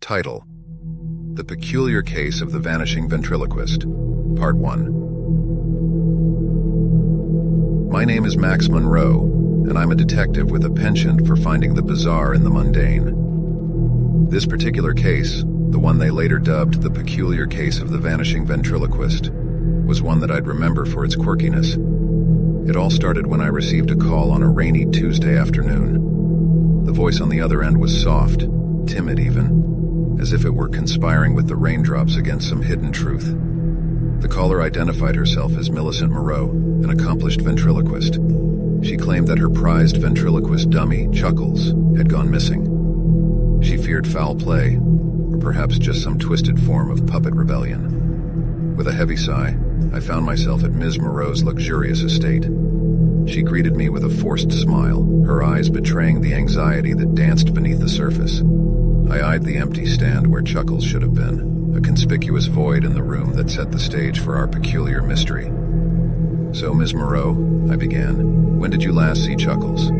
Title: The Peculiar Case of the Vanishing Ventriloquist, Part 1. My name is Max Monroe, and I'm a detective with a penchant for finding the bizarre in the mundane. This particular case, the one they later dubbed the peculiar case of the vanishing ventriloquist, was one that I'd remember for its quirkiness. It all started when I received a call on a rainy Tuesday afternoon. The voice on the other end was soft, timid even, as if it were conspiring with the raindrops against some hidden truth. The caller identified herself as Millicent Moreau, an accomplished ventriloquist. She claimed that her prized ventriloquist dummy, Chuckles, had gone missing. She feared foul play, or perhaps just some twisted form of puppet rebellion. With a heavy sigh, I found myself at Ms. Moreau's luxurious estate. She greeted me with a forced smile, her eyes betraying the anxiety that danced beneath the surface. I eyed the empty stand where Chuckles should have been, a conspicuous void in the room that set the stage for our peculiar mystery. "So, Ms. Moreau," I began, "when did you last see Chuckles?"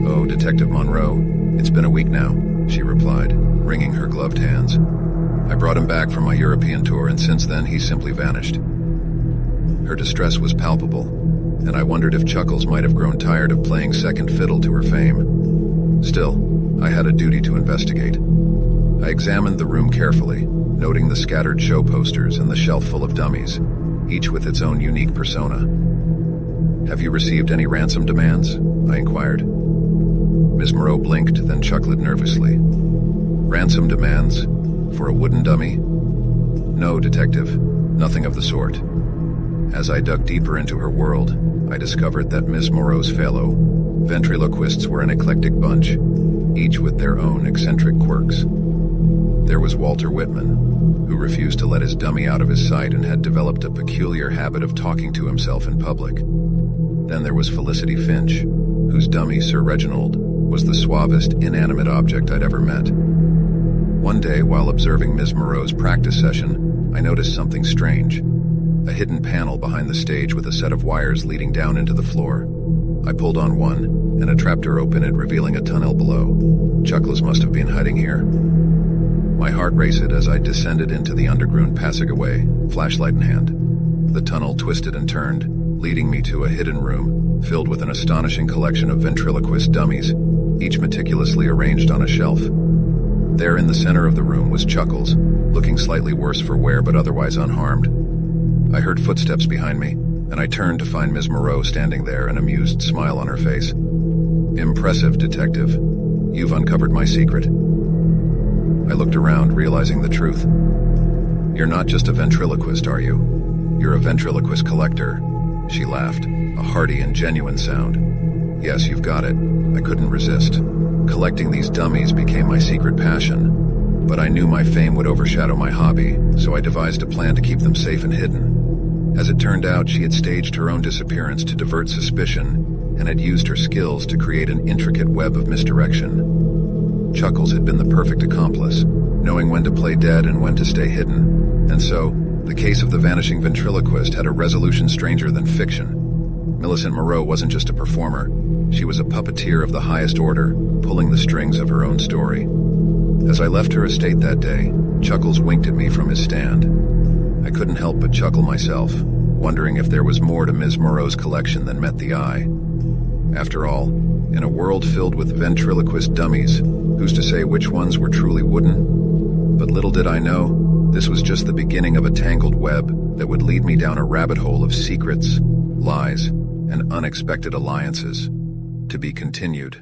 "Oh, Detective Monroe, it's been a week now," she replied, wringing her gloved hands. "I brought him back from my European tour, and since then he's simply vanished." Her distress was palpable, and I wondered if Chuckles might have grown tired of playing second fiddle to her fame. Still, I had a duty to investigate. I examined the room carefully, noting the scattered show posters and the shelf full of dummies, each with its own unique persona. "Have you received any ransom demands?" I inquired. Ms. Moreau blinked, then chuckled nervously. "Ransom demands? For a wooden dummy?" "No, Detective, nothing of the sort." As I dug deeper into her world, I discovered that Ms. Moreau's fellow ventriloquists were an eclectic bunch, each with their own eccentric quirks. There was Walter Whitman, who refused to let his dummy out of his sight and had developed a peculiar habit of talking to himself in public. Then there was Felicity Finch, whose dummy, Sir Reginald, was the suavest inanimate object I'd ever met. One day, while observing Ms. Moreau's practice session, I noticed something strange. A hidden panel behind the stage with a set of wires leading down into the floor. I pulled on one, and a trapdoor opened it, revealing a tunnel below. Chuckles must have been hiding here. My heart raced as I descended into the underground passageway, flashlight in hand. The tunnel twisted and turned, leading me to a hidden room, filled with an astonishing collection of ventriloquist dummies, each meticulously arranged on a shelf. There in the center of the room was Chuckles, looking slightly worse for wear but otherwise unharmed. I heard footsteps behind me, and I turned to find Ms. Moreau standing there, an amused smile on her face. "Impressive, Detective. You've uncovered my secret." I looked around, realizing the truth. "You're not just a ventriloquist, are you? You're a ventriloquist collector." She laughed, a hearty and genuine sound. "Yes, you've got it." I couldn't resist. Collecting these dummies became my secret passion, but I knew my fame would overshadow my hobby, so I devised a plan to keep them safe and hidden. As it turned out, she had staged her own disappearance to divert suspicion and had used her skills to create an intricate web of misdirection. Chuckles had been the perfect accomplice, knowing when to play dead and when to stay hidden, and so, the case of the vanishing ventriloquist had a resolution stranger than fiction. Millicent Moreau wasn't just a performer, she was a puppeteer of the highest order, pulling the strings of her own story. As I left her estate that day, Chuckles winked at me from his stand. I couldn't help but chuckle myself, wondering if there was more to Ms. Moreau's collection than met the eye. After all, in a world filled with ventriloquist dummies, who's to say which ones were truly wooden? But little did I know, this was just the beginning of a tangled web that would lead me down a rabbit hole of secrets, lies, and unexpected alliances. To be continued.